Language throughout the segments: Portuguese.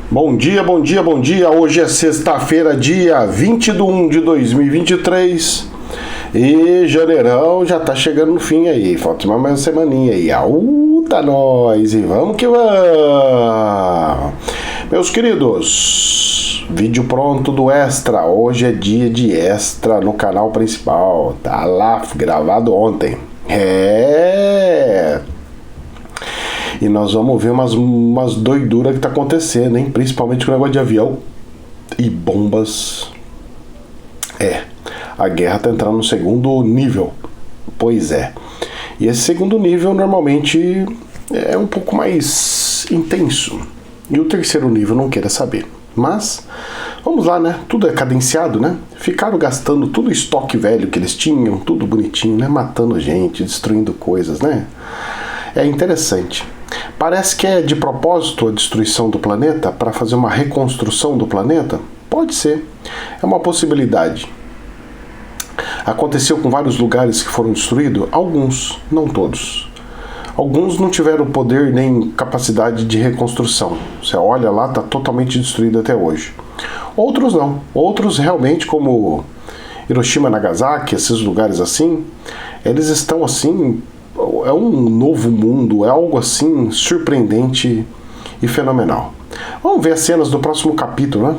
Bom dia, bom dia, bom dia. Hoje é sexta-feira, dia 20/1 de 2023 e janeirão já tá chegando no fim aí. Falta mais uma semaninha aí. Tá nós e vamos que vamos. Meus queridos, vídeo pronto do Extra. Hoje é dia de Extra no canal principal. Tá lá, gravado ontem. E nós vamos ver umas doiduras que tá acontecendo, hein? Principalmente com o negócio de avião e bombas. A guerra tá entrando no segundo nível. Pois é. E esse segundo nível normalmente é um pouco mais intenso. E o terceiro nível não queira saber. Mas, vamos lá, né? Tudo é cadenciado, né? Ficaram gastando tudo o estoque velho que eles tinham, tudo bonitinho, né? Matando gente, destruindo coisas, né? É interessante. Parece que é de propósito a destruição do planeta para fazer uma reconstrução do planeta? Pode ser. É uma possibilidade. Aconteceu com vários lugares que foram destruídos? Alguns, não todos. Alguns não tiveram poder nem capacidade de reconstrução. Você olha lá, está totalmente destruído até hoje. Outros não. Outros realmente, como Hiroshima, Nagasaki, esses lugares assim, eles estão assim... É um novo mundo, é algo assim surpreendente e fenomenal. Vamos ver as cenas do próximo capítulo, né?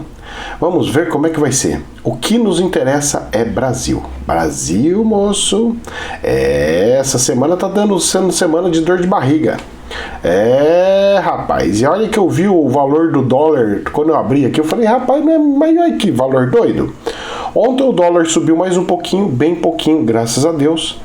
Vamos ver como é que vai ser. O que nos interessa é Brasil. Brasil, moço. Essa semana tá sendo semana de dor de barriga. Rapaz. E olha que eu vi o valor do dólar quando eu abri aqui. Eu falei, rapaz, mas olha que valor doido. Ontem o dólar subiu mais um pouquinho, bem pouquinho, graças a Deus.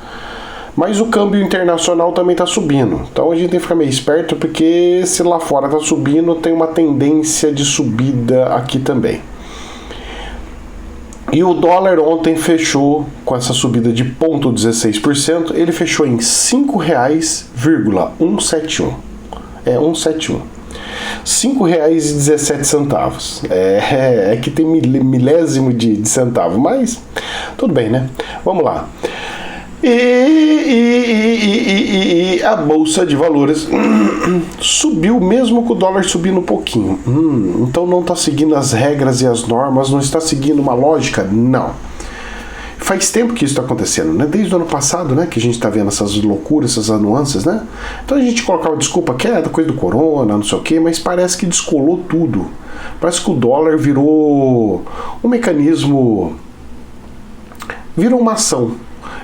Mas o câmbio internacional também está subindo. Então a gente tem que ficar meio esperto, porque se lá fora está subindo, tem uma tendência de subida aqui também. E o dólar ontem fechou com essa subida de 0,16%. Ele fechou em R$ 5,171. 171. R$ 5,17. É que tem milésimo de centavo, mas tudo bem, né? Vamos lá. E a Bolsa de Valores subiu mesmo com o dólar subindo um pouquinho. Então não está seguindo as regras e as normas, não está seguindo uma lógica? Não. Faz tempo que isso está acontecendo, né? Desde o ano passado, né? Que a gente está vendo essas loucuras, essas nuances, né? Então a gente colocava desculpa que é da coisa do corona, não sei o quê, mas parece que descolou tudo. Parece que o dólar virou um mecanismo, virou uma ação.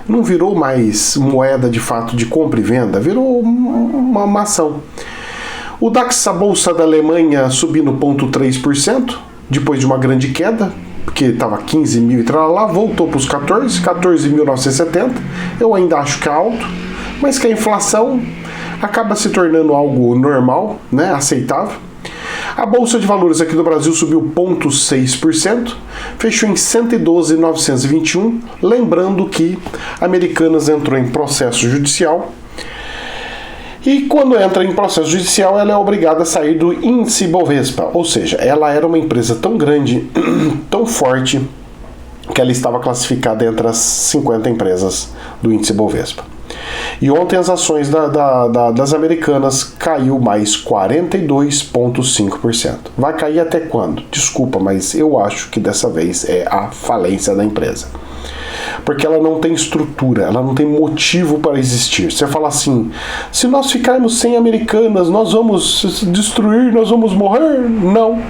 Não virou mais moeda de fato de compra e venda, virou uma ação. O DAX, a bolsa da Alemanha, subindo 0,3%, depois de uma grande queda, porque estava 15 mil e lá, voltou para os 14.970. Eu ainda acho que é alto, mas que a inflação acaba se tornando algo normal, né, aceitável. A Bolsa de Valores aqui do Brasil subiu 0,6%, fechou em 112.921, lembrando que Americanas entrou em processo judicial, e quando entra em processo judicial ela é obrigada a sair do índice Bovespa, ou seja, ela era uma empresa tão grande, tão forte, que ela estava classificada entre as 50 empresas do índice Bovespa. E ontem as ações das Americanas caiu mais 42,5%. Vai cair até quando? Desculpa, mas eu acho que dessa vez é a falência da empresa. Porque ela não tem estrutura, ela não tem motivo para existir. Você fala assim, se nós ficarmos sem Americanas, nós vamos destruir, nós vamos morrer? Não.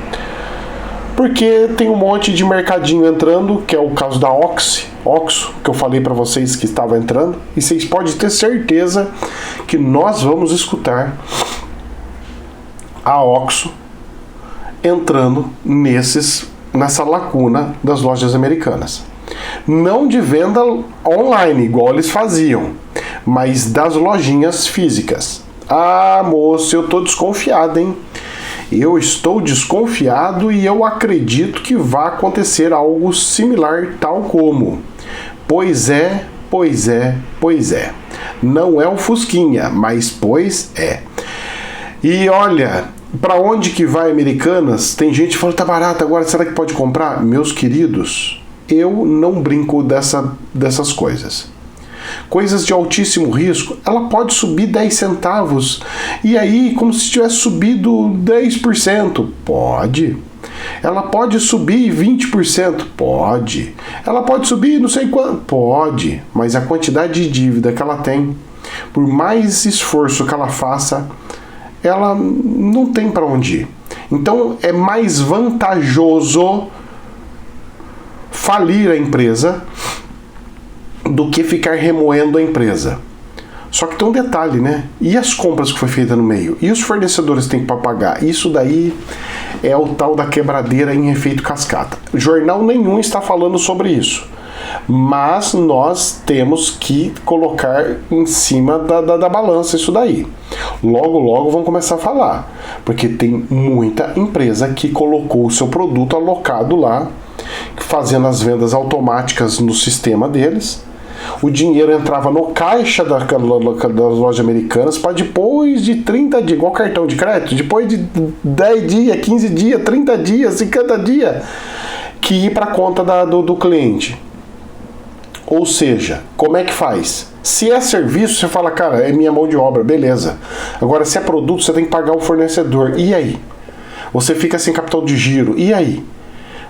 Porque tem um monte de mercadinho entrando, que é o caso da Oxo, que eu falei para vocês que estava entrando, e vocês podem ter certeza que nós vamos escutar a Oxo entrando nessa lacuna das lojas americanas. Não de venda online, igual eles faziam, mas das lojinhas físicas. Ah, moço, eu tô desconfiado, hein? Eu estou desconfiado e eu acredito que vai acontecer algo similar, tal como. Pois é. Não é um Fusquinha, mas pois é. E olha, para onde que vai Americanas? Tem gente falando, tá barato agora, será que pode comprar? Meus queridos, eu não brinco dessas coisas. coisas de altíssimo risco, ela pode subir 10 centavos. E aí, como se tivesse subido 10%. Pode. Ela pode subir 20%? Pode. Ela pode subir não sei quanto? Pode. Mas a quantidade de dívida que ela tem, por mais esforço que ela faça, ela não tem para onde ir. Então é mais vantajoso falir a empresa do que ficar remoendo a empresa. Só que tem um detalhe, né? E as compras que foi feita no meio? E os fornecedores têm para pagar? Isso daí é o tal da quebradeira em efeito cascata. Jornal nenhum está falando sobre isso. Mas nós temos que colocar em cima da balança isso daí. Logo vão começar a falar. Porque tem muita empresa que colocou o seu produto alocado lá, fazendo as vendas automáticas no sistema deles. O dinheiro entrava no caixa das lojas americanas para depois de 30 dias, igual cartão de crédito, depois de 10 dias, 15 dias, 30 dias, 50 dias, que ir para a conta do cliente. Ou seja, como é que faz? Se é serviço, você fala, cara, é minha mão de obra, beleza. Agora, se é produto, você tem que pagar o fornecedor. E aí? Você fica sem capital de giro. E aí?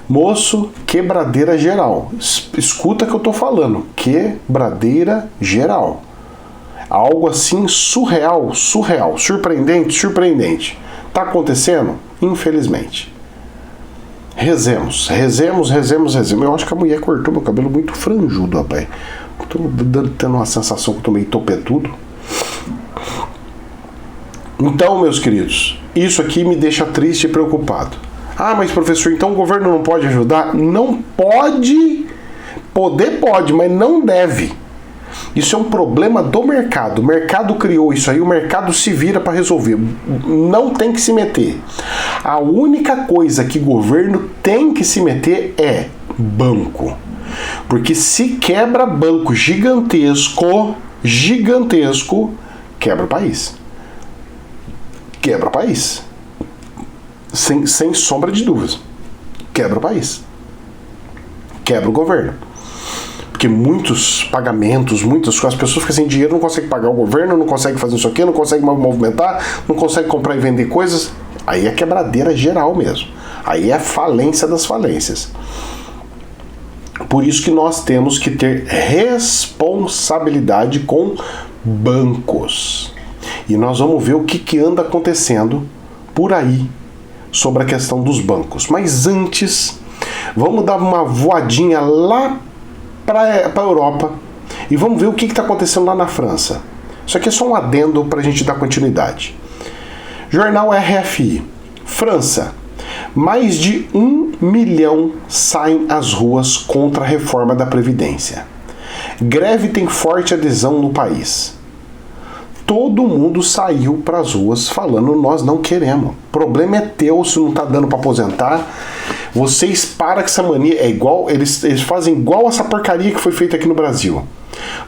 Moço, quebradeira geral. Escuta o que eu tô falando. Quebradeira geral. Algo assim surreal, surpreendente. Tá acontecendo? Infelizmente. Rezemos. Eu acho que a mulher cortou meu cabelo muito franjudo, rapaz. Tô tendo uma sensação que eu tô meio topetudo. Então, meus queridos, isso aqui me deixa triste e preocupado. Ah, mas professor, então o governo não pode ajudar? Não pode. Poder pode, mas não deve. Isso é um problema do mercado. O mercado criou isso aí, o mercado se vira para resolver. Não tem que se meter. A única coisa que o governo tem que se meter é banco. Porque se quebra banco gigantesco, quebra o país. Quebra o país. Sem sombra de dúvidas. Quebra o país. Quebra o governo. Porque muitos pagamentos, muitas coisas, as pessoas ficam sem dinheiro, não conseguem pagar o governo, não conseguem fazer isso aqui, não conseguem movimentar, não conseguem comprar e vender coisas. Aí é quebradeira geral mesmo. Aí é falência das falências. Por isso que nós temos que ter responsabilidade com bancos. E nós vamos ver o que anda acontecendo por aí sobre a questão dos bancos. Mas antes, vamos dar uma voadinha lá para a Europa e vamos ver o que está acontecendo lá na França. Isso aqui é só um adendo para a gente dar continuidade. Jornal RFI. França. Mais de 1 milhão saem às ruas contra a reforma da Previdência. Greve tem forte adesão no país. Todo mundo saiu para as ruas falando, nós não queremos. O problema é teu, se não está dando para aposentar. Vocês param com essa mania. É igual, eles fazem igual essa porcaria que foi feita aqui no Brasil.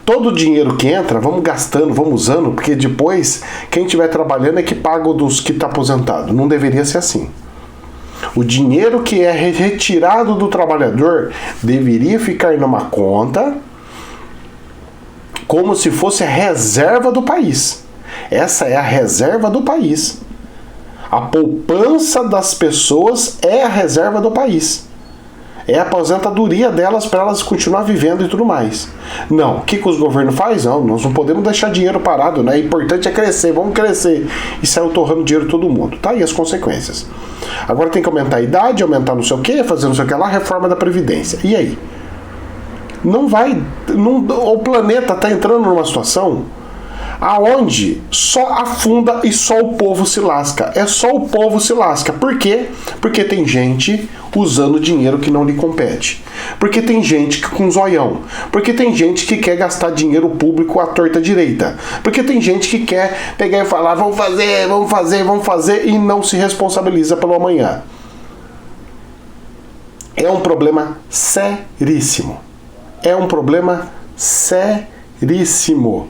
Todo o dinheiro que entra, vamos gastando, vamos usando, porque depois quem estiver trabalhando é que paga o dos que está aposentado. Não deveria ser assim. O dinheiro que é retirado do trabalhador deveria ficar numa conta como se fosse a reserva do país. Essa é a reserva do país. A poupança das pessoas é a reserva do país. É a aposentadoria delas para elas continuar vivendo e tudo mais. Não, o que os governos fazem? Não, nós não podemos deixar dinheiro parado, né? O importante é crescer, vamos crescer. E saiu torrando dinheiro todo mundo. Tá aí as consequências. Agora tem que aumentar a idade, aumentar não sei o que, fazer não sei o que lá, reforma da Previdência. E aí? Não vai. O planeta está entrando numa situação aonde só afunda e só o povo se lasca. É só o povo se lasca. Por quê? Porque tem gente usando dinheiro que não lhe compete. Porque tem gente com zoião. Porque tem gente que quer gastar dinheiro público à torta direita. Porque tem gente que quer pegar e falar, vamos fazer e não se responsabiliza pelo amanhã. É um problema seríssimo. É um problema seríssimo.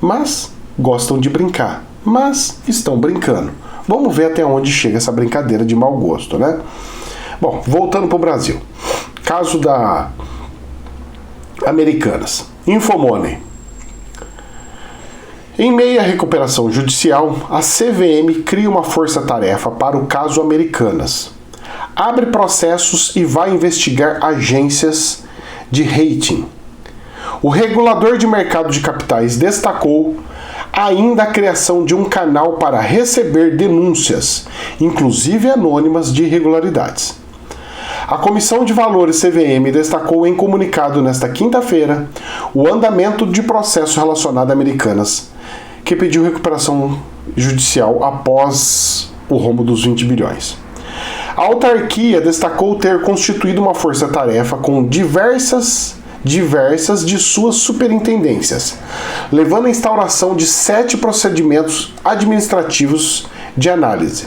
Mas gostam de brincar. Mas estão brincando. Vamos ver até onde chega essa brincadeira de mau gosto, né? Bom, voltando para o Brasil. Caso da Americanas. Infomoney. Em meio à recuperação judicial, a CVM cria uma força-tarefa para o caso Americanas. Abre processos e vai investigar agências de rating. O regulador de mercado de capitais destacou ainda a criação de um canal para receber denúncias, inclusive anônimas, de irregularidades. A Comissão de Valores CVM destacou em comunicado nesta quinta-feira o andamento de processo relacionado a Americanas, que pediu recuperação judicial após o rombo dos 20 bilhões. A autarquia destacou ter constituído uma força-tarefa com diversas de suas superintendências, levando à instauração de 7 procedimentos administrativos de análise,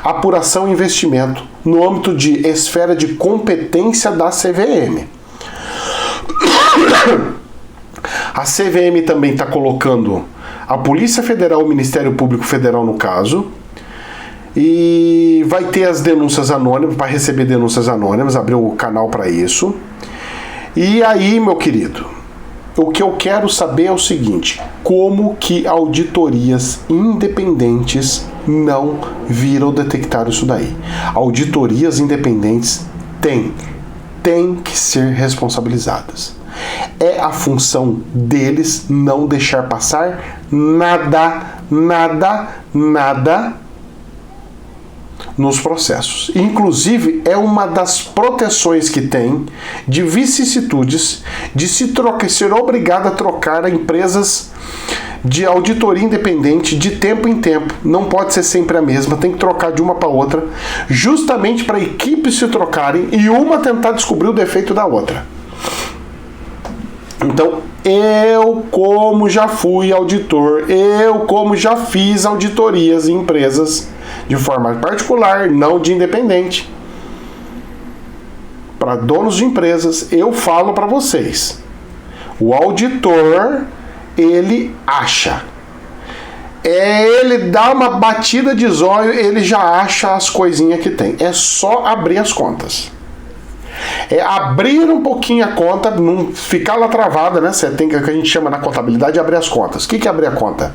apuração e investimento no âmbito de esfera de competência da CVM. A CVM também está colocando a Polícia Federal, o Ministério Público Federal no caso, e vai ter as denúncias anônimas, para receber denúncias anônimas, abriu o canal para isso. E aí, meu querido, o que eu quero saber é o seguinte: como que auditorias independentes não viram detectar isso daí? Auditorias independentes têm que ser responsabilizadas. É a função deles não deixar passar nada nos processos. Inclusive, é uma das proteções que tem de vicissitudes de ser obrigado a trocar empresas de auditoria independente de tempo em tempo. Não pode ser sempre a mesma, tem que trocar de uma para outra, justamente para equipes se trocarem e uma tentar descobrir o defeito da outra. Então, eu, como já fui auditor, eu, como já fiz auditorias em empresas de forma particular, não de independente, para donos de empresas, eu falo para vocês: o auditor, ele acha, ele dá uma batida de zóio, ele já acha as coisinhas que tem. É só abrir as contas. É abrir um pouquinho a conta, não ficar lá travada, né? Você tem que a gente chama na contabilidade abrir as contas. O que é abrir a conta?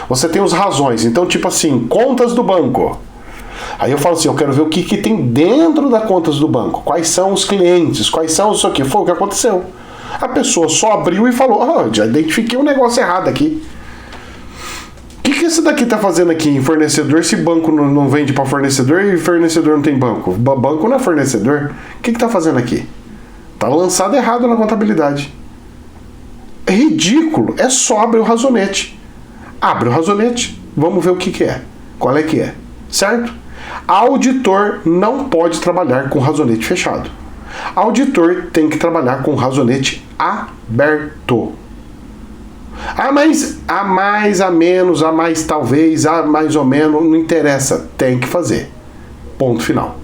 Você tem os razões. Então, tipo assim, contas do banco. Aí eu falo assim, eu quero ver o que tem dentro das contas do banco. Quais são os clientes, quais são isso aqui. Foi o que aconteceu. A pessoa só abriu e falou, já identifiquei um negócio errado aqui. O que esse daqui tá fazendo aqui em fornecedor, se banco não vende para fornecedor e fornecedor não tem banco? Banco não é fornecedor. O que tá fazendo aqui? Tá lançado errado na contabilidade. É ridículo. É só abrir o razonete. Abre o razonete. Vamos ver o que é. Qual é que é. Certo? Auditor não pode trabalhar com razonete fechado. Auditor tem que trabalhar com razonete aberto. A mais, a menos, a mais talvez, a mais ou menos, não interessa, tem que fazer. Ponto final.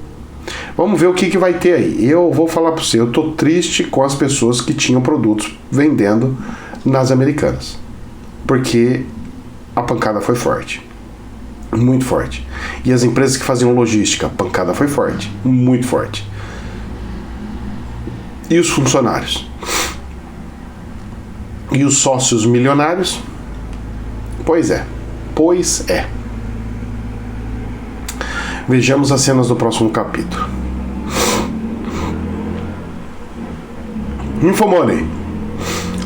Vamos ver o que vai ter aí. Eu vou falar para você, eu tô triste com as pessoas que tinham produtos vendendo nas Americanas. Porque a pancada foi forte. Muito forte. E as empresas que faziam logística, a pancada foi forte. Muito forte. E os funcionários? E os sócios milionários? Pois é. Vejamos as cenas do próximo capítulo. Infomoney.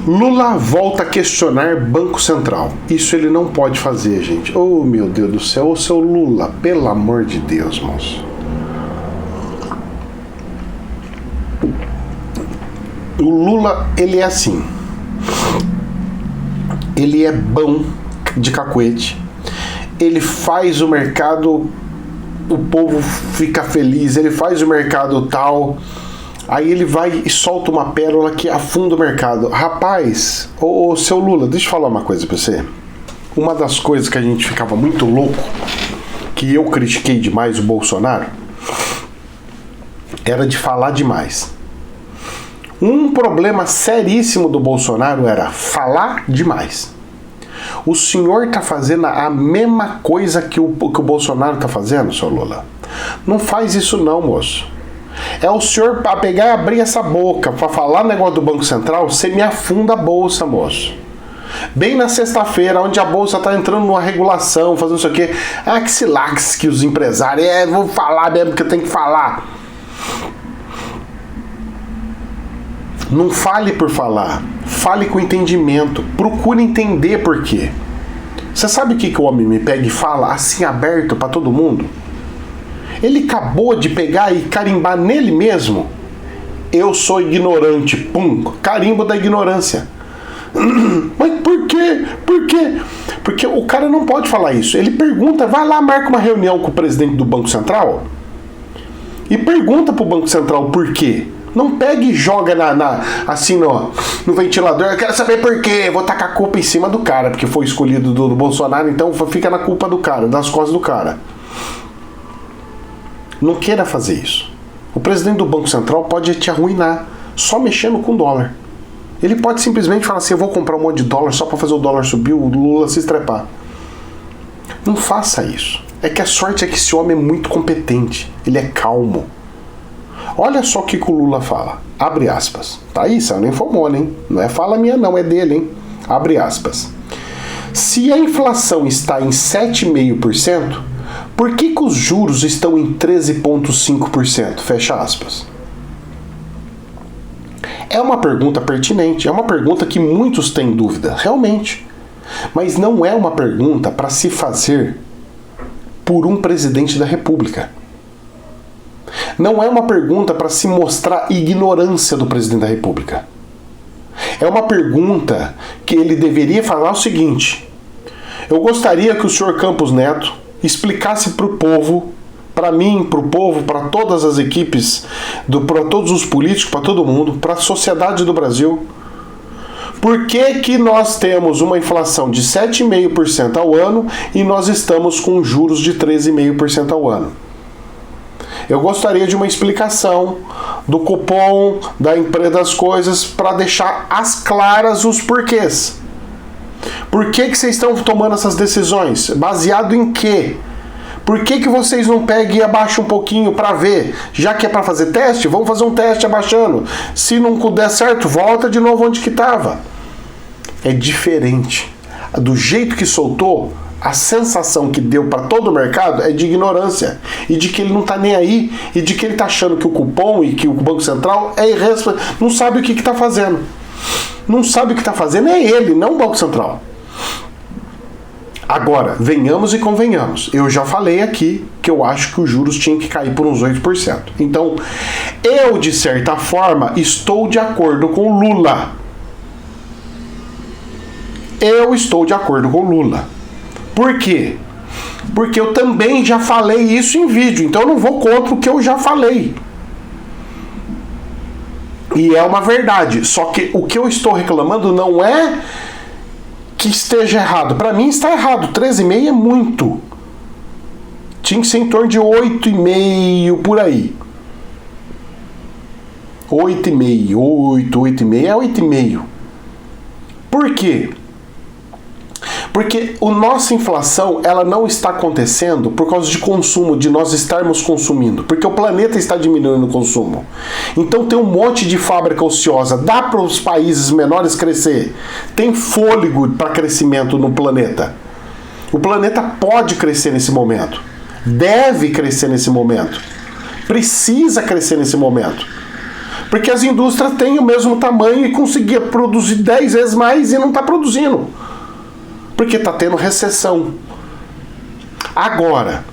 Lula volta a questionar Banco Central. Isso ele não pode fazer, gente. Oh, meu Deus do céu. Ô, seu Lula, pelo amor de Deus, moço. O Lula, ele é assim. Ele é bom de cacuete. Ele faz o mercado, o povo fica feliz. Ele faz o mercado tal. Aí ele vai e solta uma pérola que afunda o mercado. Rapaz, ô seu Lula, deixa eu falar uma coisa pra você. Uma das coisas que a gente ficava muito louco, que eu critiquei demais o Bolsonaro, era de falar demais. Um problema seríssimo do Bolsonaro era falar demais. O senhor tá fazendo a mesma coisa que o Bolsonaro tá fazendo, seu Lula? Não faz isso não, moço. É o senhor pra pegar e abrir essa boca pra falar negócio do Banco Central, você me afunda a bolsa, moço. Bem na sexta-feira, onde a bolsa tá entrando numa regulação, fazendo isso aqui. Ah, que se laxe que os empresários. Vou falar mesmo que eu tenho que falar. Não fale por falar. Fale com entendimento. Procure entender por quê. Você sabe o que o homem me pega e fala assim aberto pra todo mundo? Ele acabou de pegar e carimbar nele mesmo. Eu sou ignorante. Pum. Carimbo da ignorância. Mas por quê? Por quê? Porque o cara não pode falar isso. Ele pergunta, vai lá, marca uma reunião com o presidente do Banco Central e pergunta pro Banco Central por quê. Não pega e joga assim no ventilador. Eu quero saber por quê. Vou tacar a culpa em cima do cara, porque foi escolhido do Bolsonaro, então fica na culpa do cara, das costas do cara. Não queira fazer isso. O presidente do Banco Central pode te arruinar só mexendo com dólar. Ele pode simplesmente falar assim, eu vou comprar um monte de dólar só para fazer o dólar subir, o Lula se estrepar. Não faça isso. É que a sorte é que esse homem é muito competente. Ele é calmo. Olha só o que o Lula fala. Abre aspas. Tá aí, saiu na Infomona, hein? Não é fala minha não, é dele, hein? Abre aspas. Se a inflação está em 7,5%, por que os juros estão em 13,5%? Fecha aspas. É uma pergunta pertinente, é uma pergunta que muitos têm dúvida, realmente. Mas não é uma pergunta para se fazer por um presidente da República. Não é uma pergunta para se mostrar ignorância do presidente da República. É uma pergunta que ele deveria falar o seguinte: eu gostaria que o senhor Campos Neto explicasse para o povo, para mim, para o povo, para todas as equipes, para todos os políticos, para todo mundo, para a sociedade do Brasil, por que nós temos uma inflação de 7,5% ao ano e nós estamos com juros de 13,5% ao ano. Eu gostaria de uma explicação do cupom, da empresa das coisas, para deixar às claras os porquês. Por que vocês estão tomando essas decisões? Baseado em quê? Por que vocês não pegam e abaixam um pouquinho para ver? Já que é para fazer teste, vamos fazer um teste abaixando. Se não der certo, volta de novo onde que estava. É diferente. Do jeito que soltou, a sensação que deu para todo o mercado é de ignorância. E de que ele não está nem aí. E de que ele está achando que o cupom e que o Banco Central é irresponsável. Não sabe o que está fazendo. Não sabe o que está fazendo é ele, não o Banco Central. Agora, venhamos e convenhamos. Eu já falei aqui que eu acho que os juros tinham que cair por uns 8%. Então, eu, de certa forma, estou de acordo com o Lula. Eu estou de acordo com o Lula. Por quê? Porque eu também já falei isso em vídeo. Então, eu não vou contra o que eu já falei. E é uma verdade. Só que o que eu estou reclamando não é que esteja errado. Para mim está errado. 13,5 é muito. Tinha que ser em torno de 8,5 por aí. 8,5. 8,5 é 8,5. Por quê? Porque a nossa inflação, ela não está acontecendo por causa de consumo, de nós estarmos consumindo. Porque o planeta está diminuindo o consumo. Então tem um monte de fábrica ociosa. Dá para os países menores crescer. Tem fôlego para crescimento no planeta. O planeta pode crescer nesse momento. Deve crescer nesse momento. Precisa crescer nesse momento. Porque as indústrias têm o mesmo tamanho e conseguir produzir 10 vezes mais e não está produzindo. Porque está tendo recessão. Agora,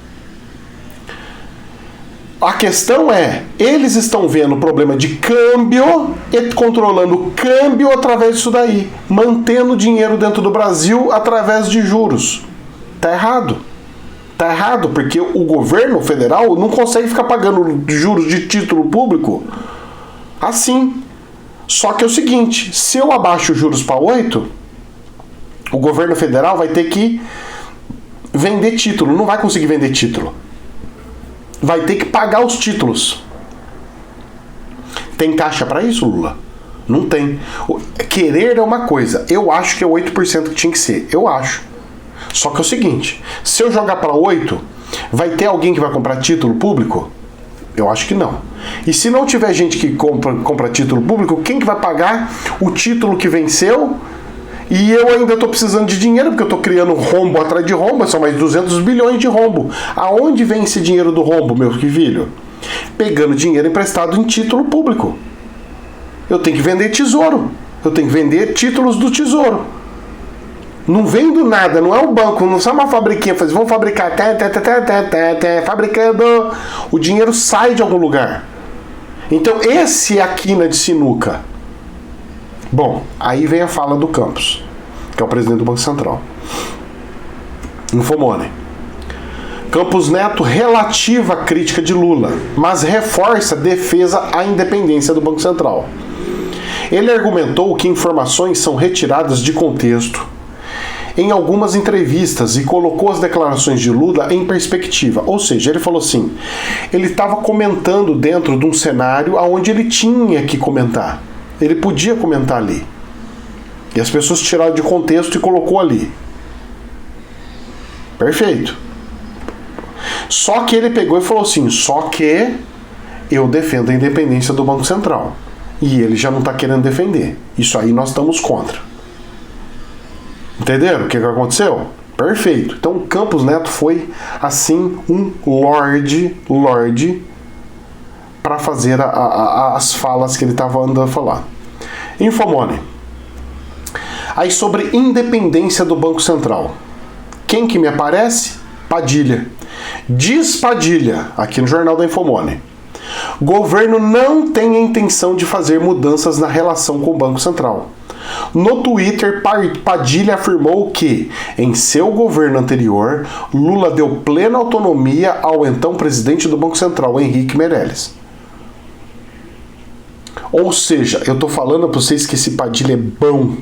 a questão é, eles estão vendo o problema de câmbio e controlando o câmbio através disso daí, mantendo o dinheiro dentro do Brasil através de juros. Tá errado. Tá errado, porque o governo federal não consegue ficar pagando juros de título público assim. Só que é o seguinte, se eu abaixo os juros para 8, o governo federal vai ter que vender título. Não vai conseguir vender título. Vai ter que pagar os títulos. Tem caixa para isso, Lula? Não tem. Querer é uma coisa. Eu acho que é 8% que tinha que ser. Eu acho. Só que é o seguinte. Se eu jogar para 8, vai ter alguém que vai comprar título público? Eu acho que não. E se não tiver gente que compra título público, quem que vai pagar o título que venceu? E eu ainda estou precisando de dinheiro, porque eu estou criando rombo atrás de rombo, são mais 200 bilhões de rombo. Aonde vem esse dinheiro do rombo, meu filho? Pegando dinheiro emprestado em título público. Eu tenho que vender tesouro. Eu tenho que vender títulos do tesouro. Não vem do nada, não é o banco, não é uma fabriquinha, vamos fabricar, fabricando, o dinheiro sai de algum lugar. Então esse é a quina de sinuca. Bom, aí vem a fala do Campos, que é o presidente do Banco Central. Infomoney. Campos Neto relativa a crítica de Lula, mas reforça a defesa à independência do Banco Central. Ele argumentou que informações são retiradas de contexto em algumas entrevistas e colocou as declarações de Lula em perspectiva. Ou seja, ele falou assim, ele estava comentando dentro de um cenário onde ele tinha que comentar. Ele podia comentar ali. E as pessoas tiraram de contexto e colocou ali. Perfeito. Só que ele pegou e falou assim, só que eu defendo a independência do Banco Central. E ele já não está querendo defender. Isso aí nós estamos contra. Entenderam o que aconteceu? Perfeito. Então o Campos Neto foi, assim, um lorde para fazer as falas que ele estava andando a falar. Infomoney. Aí sobre independência do Banco Central. Quem que me aparece? Padilha. Diz Padilha, aqui no Jornal da Infomoney. Governo não tem a intenção de fazer mudanças na relação com o Banco Central. No Twitter, Padilha afirmou que, em seu governo anterior, Lula deu plena autonomia ao então presidente do Banco Central, Henrique Meirelles. Ou seja, eu tô falando para vocês que esse Padilha é bom.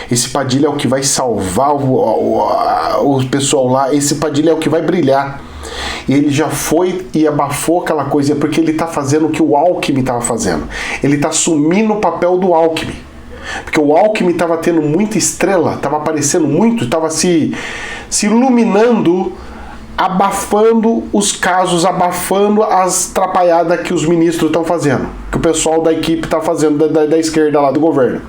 Esse Padilha é o que vai salvar o pessoal lá. Esse Padilha é o que vai brilhar. E ele já foi e abafou aquela coisa, porque ele tá fazendo o que o Alckmin estava fazendo. Ele tá assumindo o papel do Alckmin. Porque o Alckmin estava tendo muita estrela, estava aparecendo muito, estava se iluminando, abafando os casos, abafando as trapalhadas que os ministros estão fazendo, que o pessoal da equipe está fazendo da esquerda lá do governo.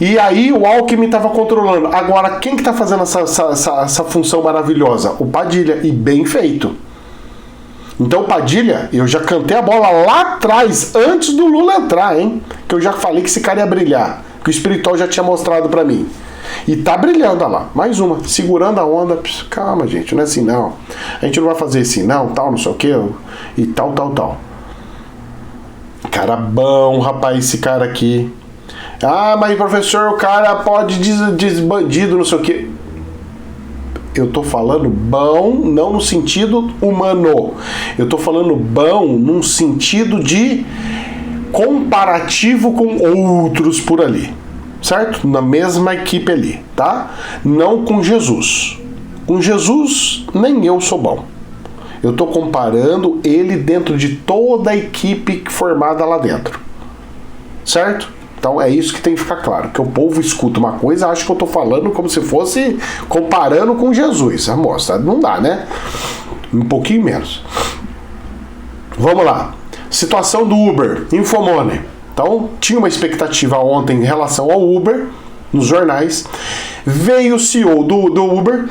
E aí o Alckmin estava controlando. Agora, quem que está fazendo essa função maravilhosa? O Padilha, e bem feito. Então o Padilha, eu já cantei a bola lá atrás, antes do Lula entrar, hein? Que eu já falei que esse cara ia brilhar, que o espiritual já tinha mostrado pra mim. E tá brilhando, olha lá. Mais uma, segurando a onda. Calma, gente, não é assim não. A gente não vai fazer assim não, tal, não sei o que, e tal. Cara bom, rapaz, esse cara aqui. Ah, mas professor, o cara pode desbandido, não sei o que. Eu tô falando bom, não no sentido humano. Eu tô falando bom num sentido de comparativo com outros por ali. Certo? Na mesma equipe ali, tá? Não com Jesus. Com Jesus, nem eu sou bom. Eu tô comparando ele dentro de toda a equipe formada lá dentro. Certo? Então é isso que tem que ficar claro, que o povo escuta uma coisa, acha que eu tô falando como se fosse comparando com Jesus. Amostra, não dá, né? Um pouquinho menos. Vamos lá. Situação do Uber, Infomoney. Então, tinha uma expectativa ontem em relação ao Uber, nos jornais. Veio o CEO do Uber,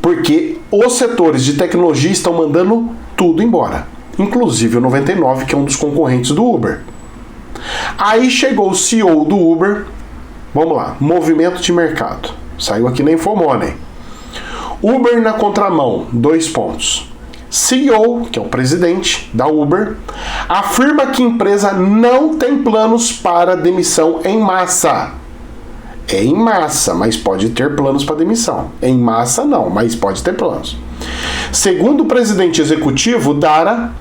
porque os setores de tecnologia estão mandando tudo embora. Inclusive o 99, que é um dos concorrentes do Uber. Aí chegou o CEO do Uber. Vamos lá, movimento de mercado. Saiu aqui na Infomoney. Uber na contramão, 2 pontos. CEO, que é o presidente da Uber, afirma que a empresa não tem planos para demissão em massa. É em massa, mas pode ter planos para demissão. Em massa não, mas pode ter planos. Segundo o presidente executivo, Dara,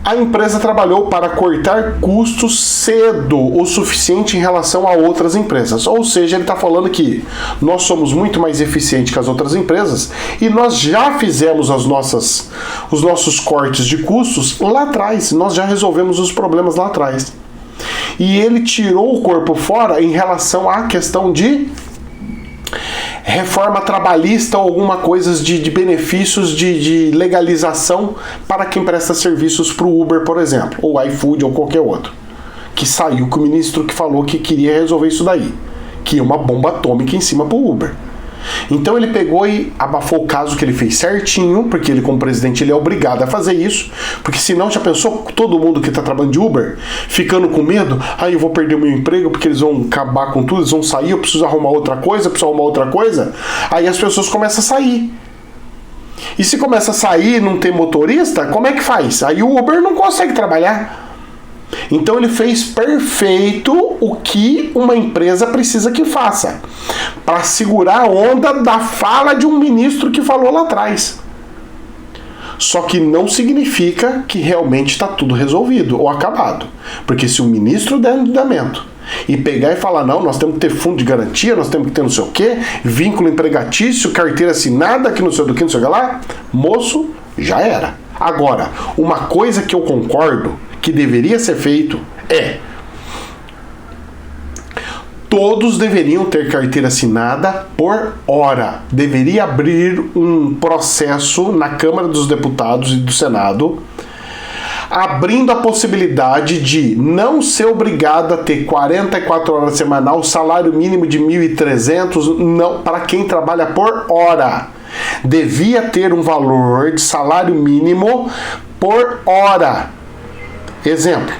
a empresa trabalhou para cortar custos cedo o suficiente em relação a outras empresas. Ou seja, ele está falando que nós somos muito mais eficientes que as outras empresas e nós já fizemos os nossos cortes de custos lá atrás. Nós já resolvemos os problemas lá atrás. E ele tirou o corpo fora em relação à questão de reforma trabalhista ou alguma coisa de benefícios de legalização para quem presta serviços para o Uber, por exemplo, ou iFood ou qualquer outro. Que saiu com o ministro que falou que queria resolver isso daí, que é uma bomba atômica em cima pro Uber. Então ele pegou e abafou o caso, que ele fez certinho, porque ele como presidente ele é obrigado a fazer isso, porque senão já pensou todo mundo que tá trabalhando de Uber, ficando com medo, eu vou perder o meu emprego porque eles vão acabar com tudo, eles vão sair, eu preciso arrumar outra coisa, aí as pessoas começam a sair. E se começa a sair e não tem motorista, como é que faz? Aí o Uber não consegue trabalhar. Então ele fez perfeito o que uma empresa precisa que faça, para segurar a onda da fala de um ministro que falou lá atrás. Só que não significa que realmente está tudo resolvido ou acabado. Porque se o ministro der andamento e pegar e falar, não, nós temos que ter fundo de garantia, nós temos que ter não sei o quê, vínculo empregatício, carteira assinada, que não sei do que, não sei o que lá, moço, já era. Agora, uma coisa que eu concordo que deveria ser feito é: todos deveriam ter carteira assinada por hora. Deveria abrir um processo na Câmara dos Deputados e do Senado, abrindo a possibilidade de não ser obrigado a ter 44 horas semanal, salário mínimo de 1.300, não, para quem trabalha por hora. Devia ter um valor de salário mínimo por hora. Exemplo: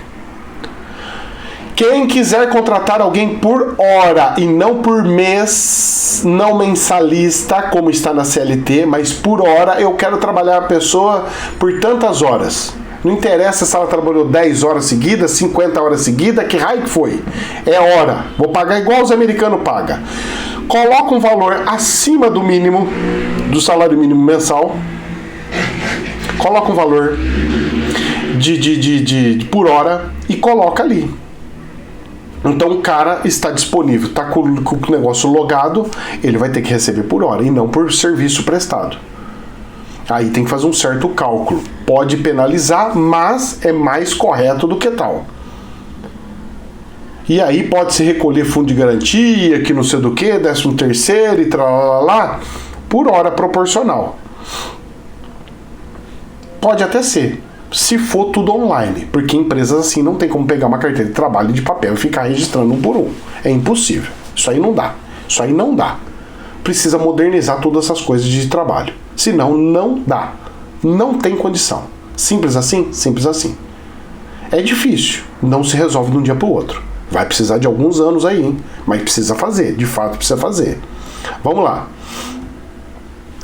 quem quiser contratar alguém por hora e não por mês, não mensalista, como está na CLT, mas por hora, eu quero trabalhar a pessoa por tantas horas. Não interessa se ela trabalhou 10 horas seguidas, 50 horas seguidas, que raio que foi? É hora. Vou pagar igual os americanos pagam. Coloca um valor acima do mínimo, do salário mínimo mensal. Coloca um valor de por hora e coloca ali. Então o cara está disponível, está com o negócio logado, ele vai ter que receber por hora e não por serviço prestado. Aí tem que fazer um certo cálculo. Pode penalizar, mas é mais correto do que tal. E aí pode se recolher fundo de garantia, que não sei do que, 13º e tralala, por hora proporcional. Pode até ser, se for tudo online, porque empresas assim não tem como pegar uma carteira de trabalho de papel e ficar registrando um por um. É impossível. Isso aí não dá. Isso aí não dá. Precisa modernizar todas essas coisas de trabalho. Senão não dá. Não tem condição. Simples assim? Simples assim. É difícil. Não se resolve de um dia para o outro. Vai precisar de alguns anos aí, hein? Mas precisa fazer. De fato precisa fazer. Vamos lá.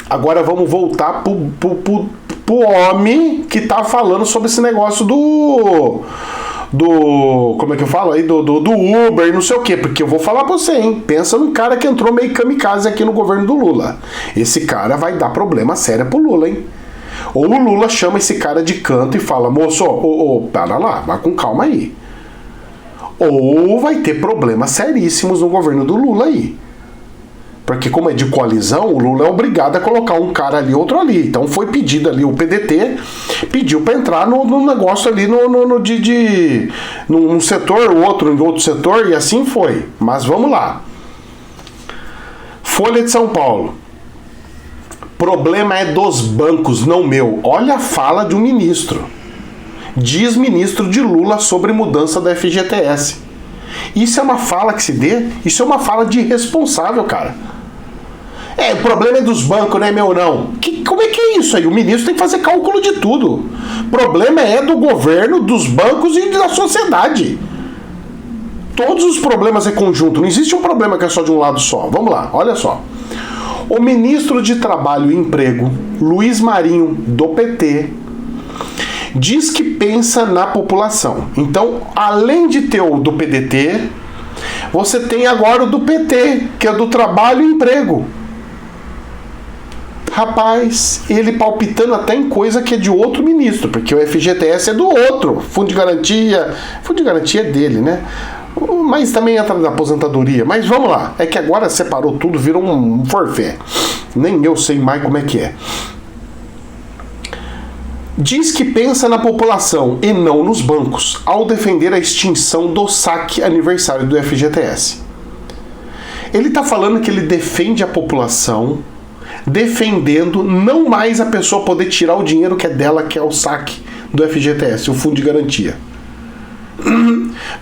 Agora vamos voltar pro homem que tá falando sobre esse negócio do como é que eu falo aí, do Uber e não sei o quê, porque eu vou falar pra você, hein, pensa num cara que entrou meio kamikaze aqui no governo do Lula. Esse cara vai dar problema sério pro Lula, hein. Ou o Lula chama esse cara de canto e fala, moço, para lá, vai com calma aí. Ou vai ter problemas seríssimos no governo do Lula aí. Porque como é de coalizão, o Lula é obrigado a colocar um cara ali, outro ali. Então foi pedido ali, o PDT pediu para entrar no negócio ali num setor, o outro em outro setor, e assim foi. Mas vamos lá. Folha de São Paulo. Problema é dos bancos, não meu. Olha a fala de um ministro. Diz ministro de Lula sobre mudança da FGTS. Isso é uma fala que se dê? Isso é uma fala de irresponsável, cara. O problema é dos bancos, não é meu não. Como é que é isso aí? O ministro tem que fazer cálculo de tudo. O problema é do governo, dos bancos e da sociedade. Todos os problemas é conjunto. Não existe um problema que é só de um lado só. Vamos lá, olha só. O ministro de Trabalho e Emprego, Luiz Marinho, do PT, diz que pensa na população. Então, além de ter o do PDT, você tem agora o do PT, que é do Trabalho e Emprego. Rapaz, ele palpitando até em coisa que é de outro ministro, porque o FGTS é do outro. Fundo de garantia é dele, né? Mas também entra na aposentadoria. Mas vamos lá, é que agora separou tudo, virou um forfé. Nem eu sei mais como é que é. Diz que pensa na população e não nos bancos, ao defender a extinção do saque aniversário do FGTS. Ele está falando que ele defende a população, defendendo não mais a pessoa poder tirar o dinheiro que é dela, que é o saque do FGTS, o Fundo de Garantia.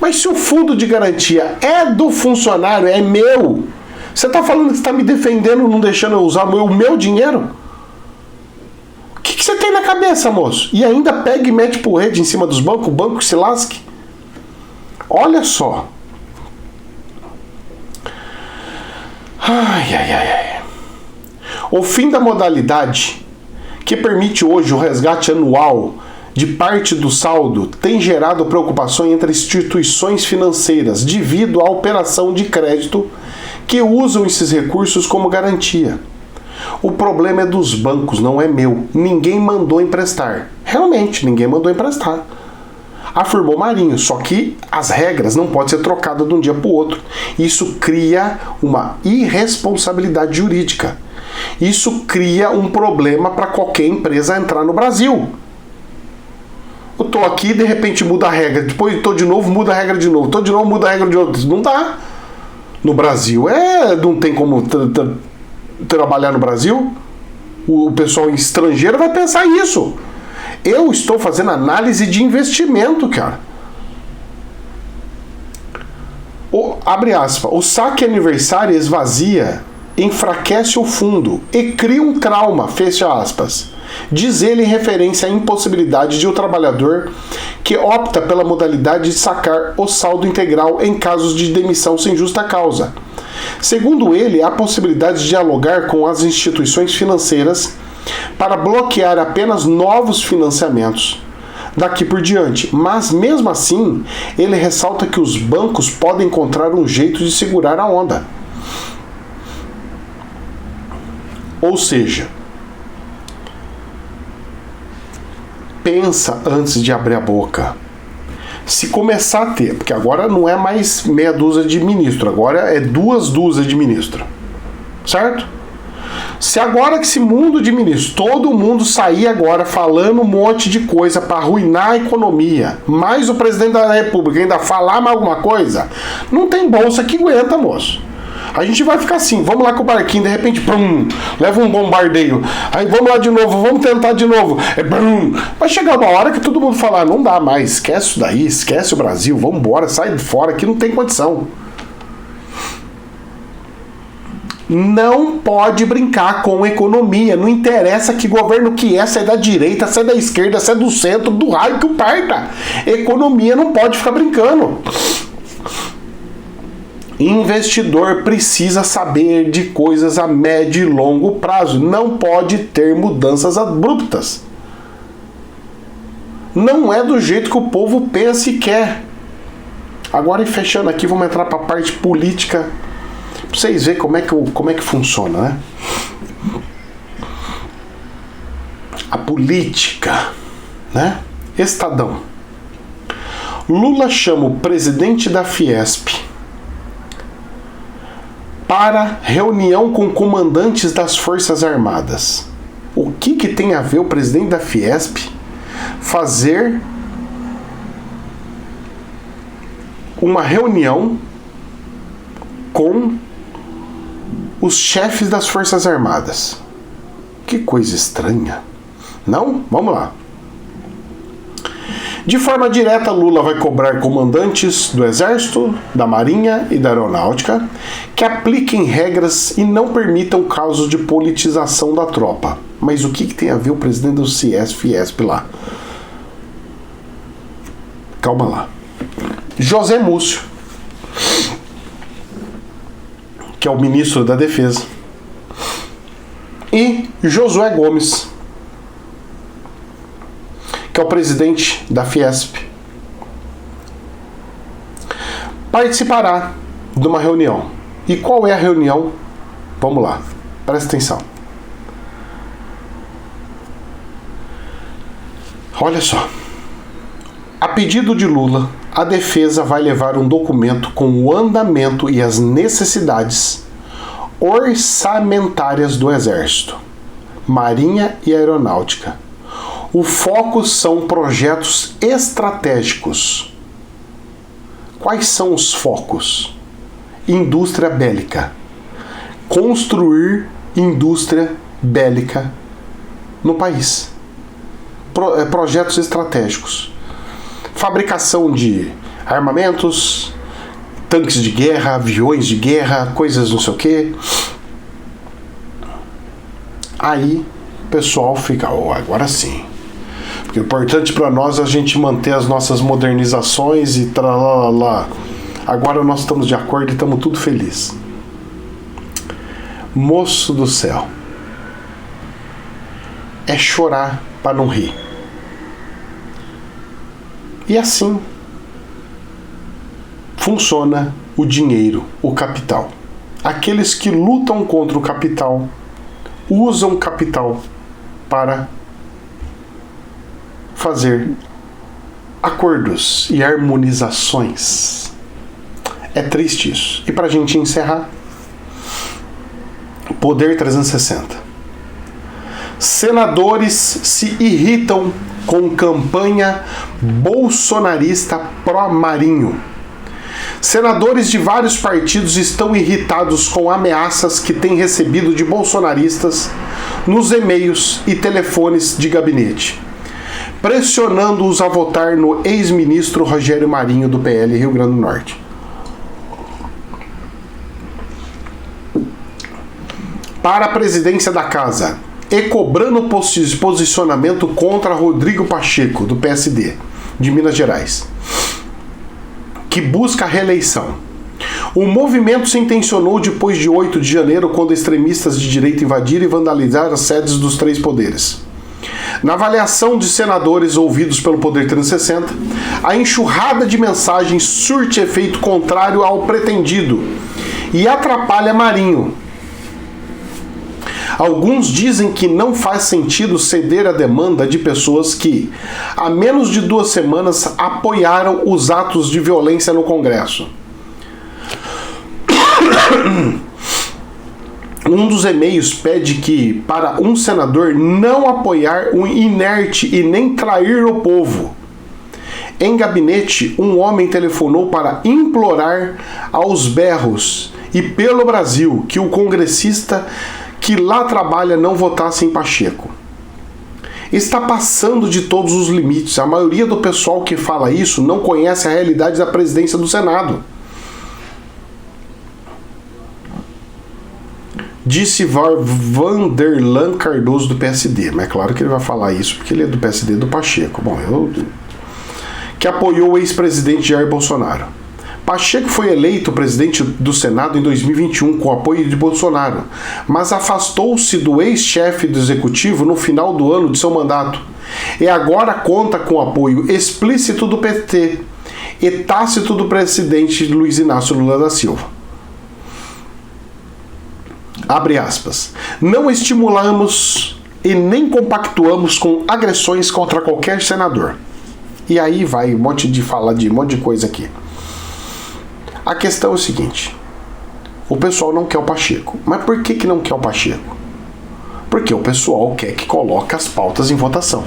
Mas se o Fundo de Garantia é do funcionário, é meu, você está falando que você está me defendendo, não deixando eu usar o meu dinheiro? O que você tem na cabeça, moço? E ainda pega e mete por rede em cima dos bancos, o banco se lasque? Olha só. Ai, ai, ai, ai. O fim da modalidade, que permite hoje o resgate anual de parte do saldo, tem gerado preocupação entre instituições financeiras devido à operação de crédito que usam esses recursos como garantia. O problema é dos bancos, não é meu. Ninguém mandou emprestar. Realmente, ninguém mandou emprestar. Afirmou Marinho, só que as regras não podem ser trocadas de um dia para o outro. Isso cria uma irresponsabilidade jurídica. Isso cria um problema para qualquer empresa entrar no Brasil. Eu tô aqui, de repente muda a regra, depois tô de novo, muda a regra de novo, tô de novo, muda a regra de novo. Não dá. No Brasil, não tem como trabalhar no Brasil. O pessoal estrangeiro vai pensar isso. Eu estou fazendo análise de investimento, cara. Abre aspas. O saque aniversário esvazia, enfraquece o fundo e cria um trauma, fecha aspas. Diz ele em referência à impossibilidade de o trabalhador que opta pela modalidade de sacar o saldo integral em casos de demissão sem justa causa. Segundo ele, há possibilidade de dialogar com as instituições financeiras para bloquear apenas novos financiamentos daqui por diante. Mas, mesmo assim, ele ressalta que os bancos podem encontrar um jeito de segurar a onda. Ou seja, pensa antes de abrir a boca. Se começar a ter, porque agora não é mais meia dúzia de ministro, agora é 2 dúzias de ministro, certo? Se agora que esse mundo de ministros, todo mundo sair agora falando um monte de coisa para arruinar a economia, mais o presidente da República ainda falar mais alguma coisa, não tem bolsa que aguenta, moço. A gente vai ficar assim, vamos lá com o barquinho, de repente, pum, leva um bombardeio. Aí vamos lá de novo, vamos tentar de novo. Vai chegar uma hora que todo mundo falar, não dá mais, esquece isso daí, esquece o Brasil, vamos embora, sai de fora, aqui não tem condição. Não pode brincar com economia, não interessa que governo que é, se é da direita, se é da esquerda, se é do centro, do raio que o parta. Economia não pode ficar brincando. Investidor precisa saber de coisas a médio e longo prazo. Não pode ter mudanças abruptas. Não é do jeito que o povo pensa e quer. Agora, e fechando aqui, vamos entrar para a parte política, para vocês verem como é que funciona, né? A política, né? Estadão. Lula chama o presidente da Fiesp para reunião com comandantes das Forças Armadas. O que tem a ver o presidente da Fiesp fazer uma reunião com os chefes das Forças Armadas? Que coisa estranha. Não? Vamos lá. De forma direta, Lula vai cobrar comandantes do Exército, da Marinha e da Aeronáutica que apliquem regras e não permitam casos de politização da tropa. Mas o que tem a ver o presidente do Fiesp lá? Calma lá. José Múcio, que é o ministro da Defesa, e Josué Gomes, que é o presidente da Fiesp, participará de uma reunião. E qual é a reunião? Vamos lá, presta atenção. Olha só. A pedido de Lula, a defesa vai levar um documento com o andamento e as necessidades orçamentárias do Exército, Marinha e Aeronáutica. O foco são projetos estratégicos. Quais são os focos? Indústria bélica, construir indústria bélica no país. Projetos estratégicos. Fabricação de armamentos, tanques de guerra, aviões de guerra, coisas não sei o quê. Aí o pessoal fica, agora sim. Porque o importante para nós é a gente manter as nossas modernizações e tralalá. Agora nós estamos de acordo e estamos tudo felizes. Moço do céu. É chorar para não rir. E assim funciona o dinheiro, o capital. Aqueles que lutam contra o capital usam o capital para fazer acordos e harmonizações. É triste isso. E para a gente encerrar, Poder 360. Senadores se irritam com campanha bolsonarista pró-Marinho. Senadores de vários partidos estão irritados com ameaças que têm recebido de bolsonaristas nos e-mails e telefones de gabinete, pressionando-os a votar no ex-ministro Rogério Marinho do PL Rio Grande do Norte. Para a presidência da casa e cobrando posicionamento contra Rodrigo Pacheco, do PSD, de Minas Gerais, que busca a reeleição. O movimento se intencionou depois de 8 de janeiro, quando extremistas de direita invadiram e vandalizaram as sedes dos 3 poderes. Na avaliação de senadores ouvidos pelo Poder 360, a enxurrada de mensagens surte efeito contrário ao pretendido e atrapalha Marinho. Alguns dizem que não faz sentido ceder à demanda de pessoas que, há menos de 2 semanas, apoiaram os atos de violência no Congresso. Um dos e-mails pede que, para um senador não apoiar um inerte e nem trair o povo. Em gabinete, um homem telefonou para implorar aos berros e pelo Brasil que o congressista que lá trabalha não votasse em Pacheco. Está passando de todos os limites. A maioria do pessoal que fala isso não conhece a realidade da presidência do Senado. Disse Vanderlan Cardoso do PSD. Mas é claro que ele vai falar isso porque ele é do PSD do Pacheco. Que apoiou o ex-presidente Jair Bolsonaro. Pacheco foi eleito presidente do Senado em 2021 com apoio de Bolsonaro, mas afastou-se do ex-chefe do executivo no final do ano de seu mandato e agora conta com apoio explícito do PT e tácito do presidente Luiz Inácio Lula da Silva. Abre aspas. Não estimulamos e nem compactuamos com agressões contra qualquer senador. E aí vai um monte de coisa aqui. A questão é o seguinte: o pessoal não quer o Pacheco. Mas por que não quer o Pacheco? Porque o pessoal quer que coloque as pautas em votação.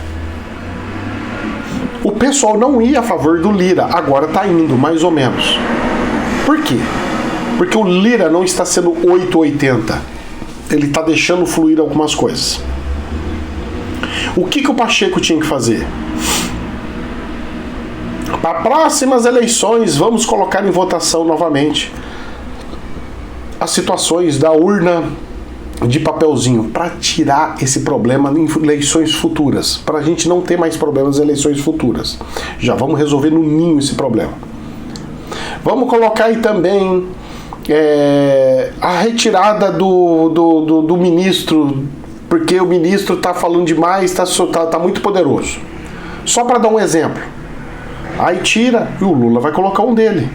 O pessoal não ia a favor do Lira, agora está indo, mais ou menos. Por quê? Porque o Lira não está sendo 880. Ele está deixando fluir algumas coisas. O que o Pacheco tinha que fazer? Para próximas eleições, vamos colocar em votação novamente as situações da urna de papelzinho para tirar esse problema em eleições futuras, para a gente não ter mais problemas em eleições futuras. Já vamos resolver no ninho esse problema. Vamos colocar aí também a retirada do ministro, porque o ministro está falando demais, está muito poderoso. Só para dar um exemplo. Aí tira e o Lula vai colocar um dele.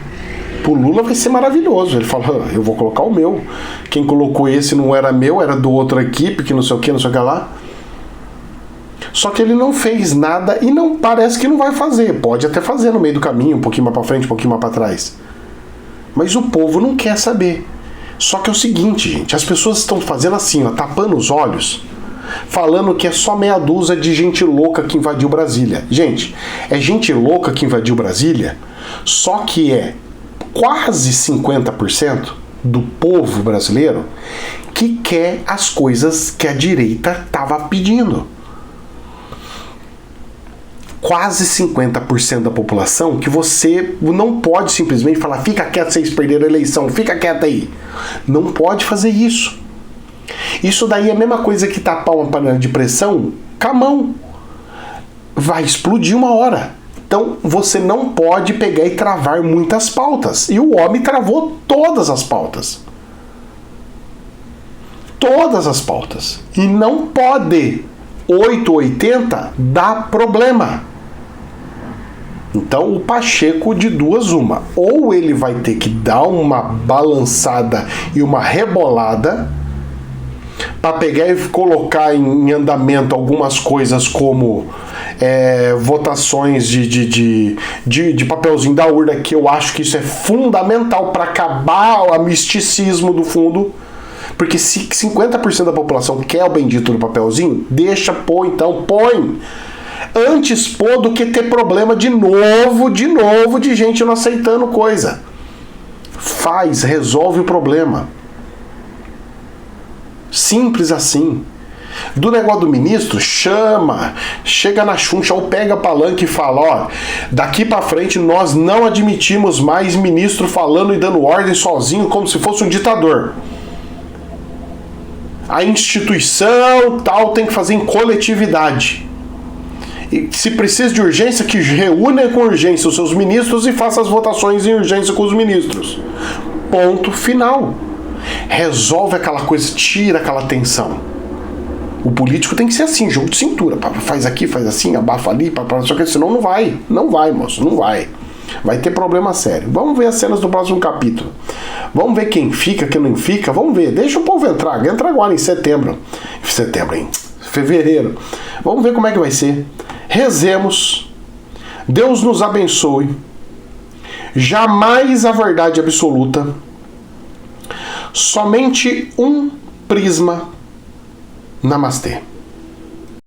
O Lula vai ser maravilhoso. Ele fala, eu vou colocar o meu. Quem colocou esse não era meu, era do outra equipe, que não sei o que lá. Só que ele não fez nada e não parece que não vai fazer. Pode até fazer no meio do caminho, um pouquinho mais para frente, um pouquinho mais para trás. Mas o povo não quer saber. Só que é o seguinte, gente, as pessoas estão fazendo assim, ó, tapando os olhos, falando que é só meia dúzia de gente louca que invadiu Brasília. Gente, é gente louca que invadiu Brasília, só que é quase 50% do povo brasileiro que quer as coisas que a direita estava pedindo. Quase 50% da população que você não pode simplesmente falar fica quieto, vocês perderam a eleição, fica quieto aí. Não pode fazer isso. Isso daí é a mesma coisa que tapar uma panela de pressão com a mão. Vai explodir uma hora. Então você não pode pegar e travar muitas pautas. E o homem travou todas as pautas. Todas as pautas. E não pode. 880 dá problema. Então o Pacheco de duas uma. Ou ele vai ter que dar uma balançada e uma rebolada para pegar e colocar em andamento algumas coisas como votações de papelzinho da urna, que eu acho que isso é fundamental para acabar o misticismo do fundo. Porque se 50% da população quer o bendito do papelzinho, deixa, pôr então, põe. Antes pôr do que ter problema de novo de gente não aceitando coisa. Resolve o problema. Simples assim. Do negócio do ministro, chega na chuncha ou pega a palanque e fala, ó, daqui pra frente nós não admitimos mais ministro falando e dando ordem sozinho como se fosse um ditador. A instituição tal tem que fazer em coletividade. E se precisa de urgência, que reúna com urgência os seus ministros e faça as votações em urgência com os ministros. Ponto final. Resolve aquela coisa, tira aquela tensão. O político tem que ser assim, jogo de cintura. Faz aqui, faz assim, abafa ali, senão não vai. Não vai, moço, não vai. Vai ter problema sério. Vamos ver as cenas do próximo capítulo. Vamos ver quem fica, quem não fica. Vamos ver. Deixa o povo entrar. Entra agora em setembro. Fevereiro. Vamos ver como é que vai ser. Rezemos. Deus nos abençoe. Jamais a verdade absoluta. Somente um prisma. Namastê.